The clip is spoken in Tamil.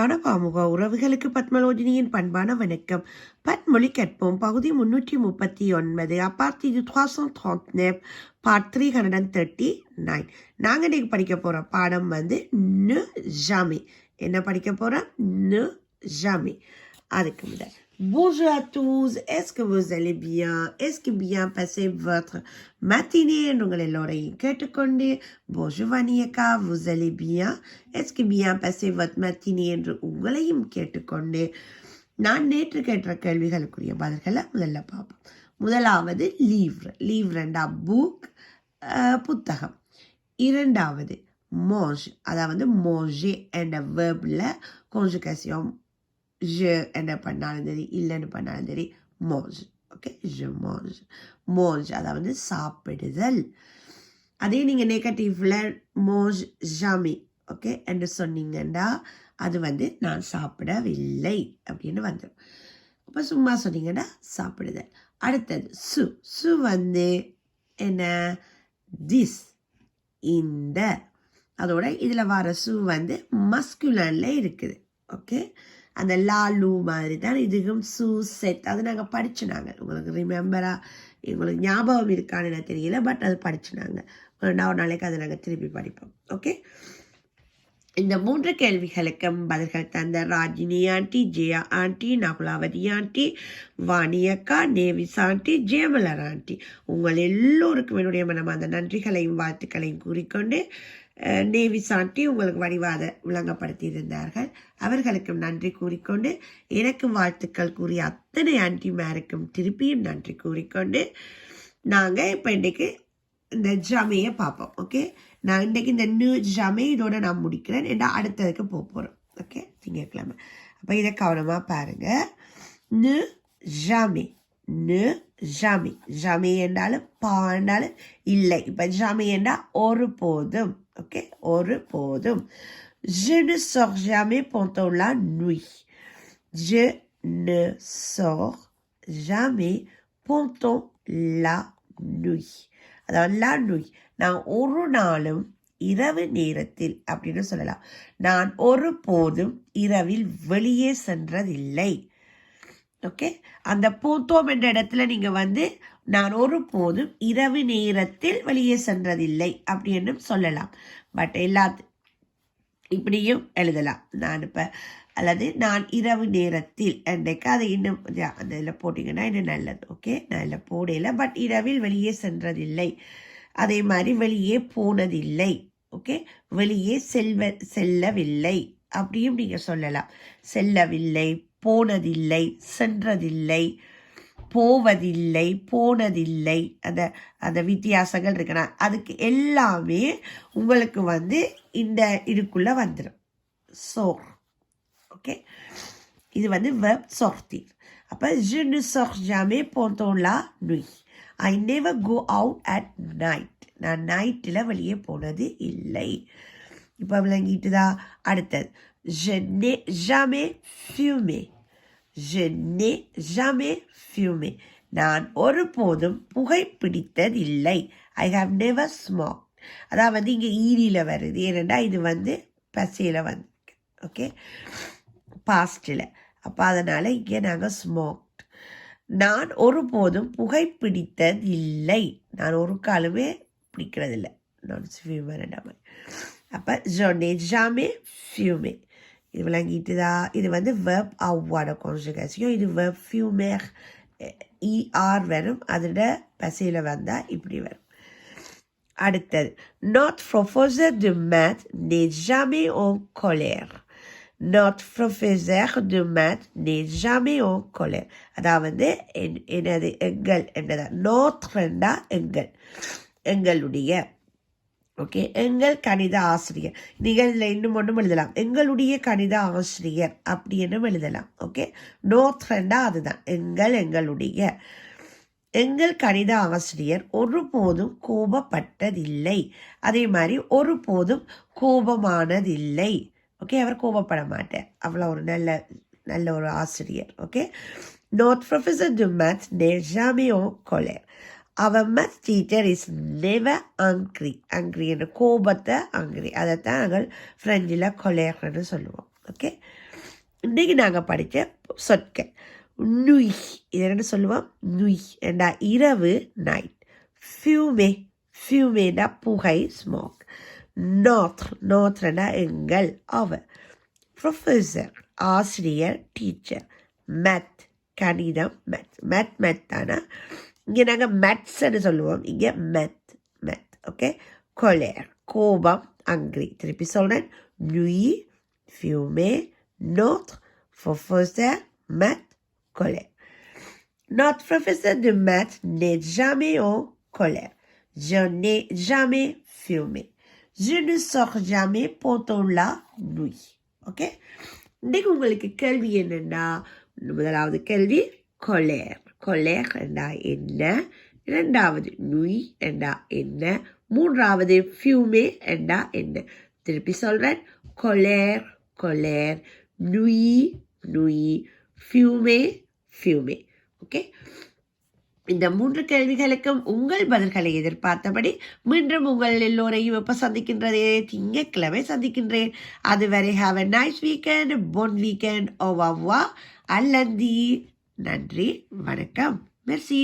பாமுக உறவுகளுக்கு பத்மலோஜினியின் பண்பான வணக்கம். பத்மொழி கற்போம் பகுதி 339 அப்பார்த்தி 339 பார்ட் 339. நாங்கள் இன்னைக்கு படிக்க போகிற பாடம் வந்து நு ஜாமி. என்ன படிக்க போகிறோம்? நு ஜாமி. அதுக்கு முதல் bonjour à tous, est-ce que vous allez bien? Est-ce que bien passé votre matinée? உங்கள் எல்லோரையும் கேட்டுக்கொண்டு bonjour Vaniaka, vous allez bien? Est-ce que bien passé votre matinée என்று உங்களையும் கேட்டுக்கொண்டு நான் நேற்று கேட்ட கேள்விகளுக்குரிய பதில்களை முதல்ல பார்ப்போம். முதலாவது லீவ்ரண்டா புக், புத்தகம். இரண்டாவது மோஜ், அதாவது மோஜே என்ற வேர்பில் conjugation je என்ன பண்ணாலும் சரி, இல்லைன்னு பண்ணாலும் சரி, Moj. Okay, je mange. Moj அதாவது சாப்பிடுதல். அதே நீங்கள் நெகட்டிவ்ல மோஜ் ஜாமி ஓகே என்று சொன்னீங்கன்னா அது வந்து நான் சாப்பிடவில்லை அப்படின்னு வந்துடும். அப்போ சும்மா சொன்னீங்கன்னா சாப்பிடுதல். அடுத்தது சு வந்து என்ன? திஸ், இந்த. அதோட இதில் வர சு வந்து மஸ்குலனில் இருக்குது. ஓகே, அந்த லாலு மாதிரி தான் இதுக்கும் சூ செட். அது நாங்கள் படிச்சுனாங்க. உங்களுக்கு ரிமெம்பரா, உங்களுக்கு ஞாபகம் இருக்கான்னு எனக்கு தெரியல, பட் அது படிச்சுனாங்க. ஒரு நாளைக்கு அதை நாங்கள் திருப்பி படிப்போம். ஓகே, இந்த 3 கேள்விகளுக்கும் பதில்கள் தந்த Rajini aunty, Jaya aunty, Nagulavathi aunty, வாணியக்கா, நேவிஸ் ஆண்டி, ஜெயமலர் ஆண்டி, உங்கள் எல்லோருக்கும் என்னுடைய மனமார்ந்த நன்றிகளையும் வாழ்த்துக்களையும் கூறிக்கொண்டு நேவிஸ் ஆண்டி உங்களுக்கு வடிவாத விளங்கப்படுத்தி இருந்தார்கள். அவர்களுக்கும் நன்றி கூறிக்கொண்டு எனக்கு வாழ்த்துக்கள் கூறிய அத்தனை ஆண்டிமாருக்கும் திருப்பியும் நன்றி கூறிக்கொண்டு நாங்கள் இப்போ இன்றைக்கு இந்த ஜமையை பார்ப்போம். ஓகே, நான் இன்றைக்கு இந்த நியூ ஜமை இதோட நான் முடிக்கிறேன். ஏன்னா அடுத்ததுக்கு போக போகிறோம். ஓகே, திங்கட்கிழமை. அப்போ இதை கவனமாக பாருங்கள். நு ஜாமி, நு ஜாமி. ஜாமி என்றாலும் பா என்றாலும் இல்லை. இப்போ ஜாமி என்றால் ஒரு போதும். ஓகே, ஒரு போதும். Je ne sors jamais pendant la nuit. Je ne sors jamais pendant la nuit. அதாவது la nuit, நான் ஒரு நாளும் இரவு நேரத்தில் அப்படின்னு சொல்லலாம். நான் ஒரு போதும் இரவில் வெளியே சென்றதில்லை. ஓகே, அந்த போத்தோம் என்ற இடத்துல நீங்கள் வந்து நான் ஒரு போதும் இரவு நேரத்தில் வெளியே சென்றதில்லை அப்படின்னு சொல்லலாம். பட் இப்படியும் எழுதலாம். நான் இப்போ அல்லது நான் இரவு நேரத்தில் என்றைக்கு அதை இன்னும் அந்த இதில் போட்டிங்கன்னா இன்னும் நல்லது. ஓகே, நான் இதில் போடல, பட் இரவில் வெளியே சென்றதில்லை. அதே மாதிரி வெளியே போனதில்லை. ஓகே, வெளியே செல்லவில்லை அப்படியும் நீங்கள் சொல்லலாம். செல்லவில்லை, போனதில்லை, சென்றதில்லை, போவதில்லை, போனதில்லை, அந்த வித்தியாசங்கள் இருக்குன்னா அதுக்கு எல்லாமே உங்களுக்கு வந்து இந்த இதுக்குள்ளே வந்துடும். சோர். ஓகே, இது வந்து verb sortir. அப்போ je ne sors jamais pendant la nuit. I never go out at night. நான் நைட்டில் வெளியே போனது இல்லை. இப்போ விளங்கிட்டுதா? அடுத்தது je n'ai jamais fumé. Je n'ai jamais fumé. நான் ஒருபோதும் புகைப்பிடித்ததில்லை. I have never smoked. அதாவது வந்து இங்கே ஈரியில் வருது. ஏனெண்டா இது வந்து பசையில் வந்து ஓகே பாஸ்டில். அப்போ அதனால் இங்கே நாங்கள் ஸ்மோக்ட். நான் ஒருபோதும் புகைப்பிடித்ததில்லை. நான் ஒரு காலமே பிடிக்கிறதில்லை. நான் ஃபியூமர் மாதிரி. அப்போ je n'ai jamais fumé. இது விளங்கிட்டுதா? இது வந்து வெர்ப் அவ்வாட கான்ஜுகேஷன். இது வெர்ப் ஃபியூமேர் ER வரும். அதோட பசையில் வந்தால் இப்படி வரும். அடுத்தது notre professeur de maths n'est jamais en colère. Notre professeur de maths n'est jamais en colère. அதாவது என்னது எங்கள் என்னதா? நோத்ரெண்டா எங்கள், எங்களுடைய. ஓகே, எங்கள் கணித ஆசிரியர். நீங்கள் இதில் இன்னும் ஒன்றும் எழுதலாம். எங்களுடைய கணித ஆசிரியர் அப்படி என்னும் எழுதலாம். ஓகே, நோத்ரெண்டா அதுதான் எங்கள், எங்களுடைய. எங்கள் கணித ஆசிரியர் ஒருபோதும் கோபப்பட்டதில்லை. அதே மாதிரி ஒருபோதும் கோபமானதில்லை. ஓகே, அவர் கோபப்பட மாட்டார். அவ்வளோ ஒரு நல்ல ஒரு ஆசிரியர். Okay, notre professeur de maths n'est jamais en colère. Our math teacher is never angry. என்ற கோபத்தை angry. அதைத்தான் நாங்கள் ஃப்ரெஞ்சில் கொலேர்னு சொல்லுவோம். ஓகே, இன்றைக்கு நாங்கள் படித்த சொற்கள் நுய், இது என்ன சொல்லுவோம்? நுய் என்றா இரவு, நைட். ஃபியூமே, ஃபியூமேண்டா புகை, ஸ்மோக். நோத்ரண்டா எங்கள், அவர். ப்ரொஃபஸர் ஆசிரியர், டீச்சர். மேத் கணிதம், மேத் தானே. இங்கே நாங்கள் மேத்ஸ்ன்னு சொல்லுவோம், இங்கே மேத். ஓகே. கொலேர் கோபம், அங்க்ரி. திருப்பி சொல்கிறேன். நுய், ஃபியூமே, நோத்ர், ப்ரொஃபஸர், மேத், colère. Notre professeur de maths n'est jamais en colère. Je n'ai jamais fumé. Je ne sors jamais pendant la nuit. Ok? இன்றைக்கு உங்களுக்கு கேள்வி என்னன்னா, முதலாவது கேள்வி கொலேர். கொலேர் என்றா என்ன? இரண்டாவது நுய் என்றா என்ன? மூன்றாவது ஃபியூமே என்றா என்ன? திருப்பி சொல்றேன். கொலேர், கொலேர், நுய், நுய், ஃபியூமே, ஃபியூமே. ஓகே. இந்த 3 கேள்விகளுக்கும் உங்கள் பதில்களை எதிர்பார்த்தபடி மீண்டும் உங்கள் எல்லோரையும் எப்போ சந்திக்கின்றதே? திங்கட்கிழமை சந்திக்கின்றேன். அதுவரை have a nice weekend, Pon weekend, ஓவா அல்லந்தி. நன்றி, வணக்கம், மெர்சி.